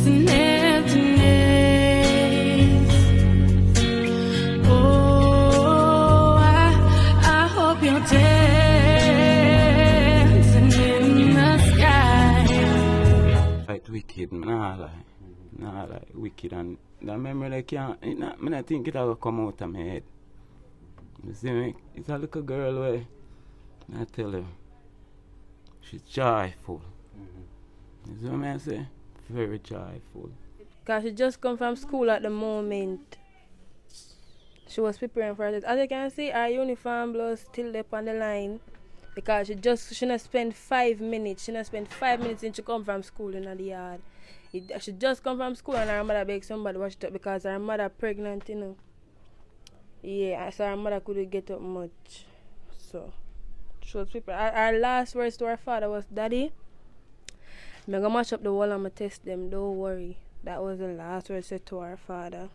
an emptiness. Oh, I hope you're dancing in the sky. Like wicked, nah like wicked, and the memory they can't, I think it'll come out of my head. You see me? It's a little girl way. I tell you, she's joyful. You see what I say? Very joyful. Because she just come from school at the moment. She was preparing for it. As you can see, her uniform blouse still up on the line. Because she not spent 5 minutes. She not spent 5 minutes since she come from school in the yard. She just come from school and her mother begged somebody watch it up because her mother pregnant, you know. Yeah, so her mother couldn't get up much. So she was preparing. Her last words to her father was, "Daddy, I'm gonna mash up the wall and I'm gonna test them, don't worry." That was the last word said to her father.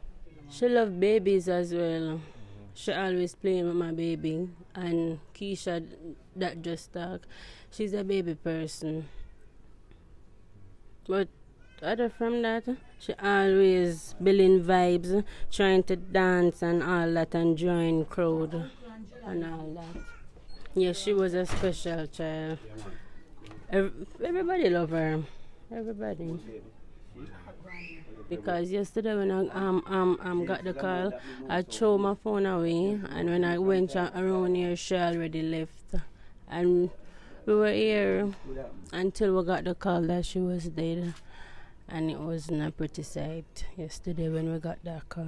She loved babies as well. She always playing with my baby. And Keisha, that just talk, she's a baby person. But other from that, she always building vibes, trying to dance and all that and join crowd and all that. Yeah, she was a special child. Everybody love her. Everybody. Because yesterday when I got the call, I threw my phone away, and when I went around here, she already left. And we were here until we got the call that she was dead. And it wasn't a pretty sight yesterday when we got that call.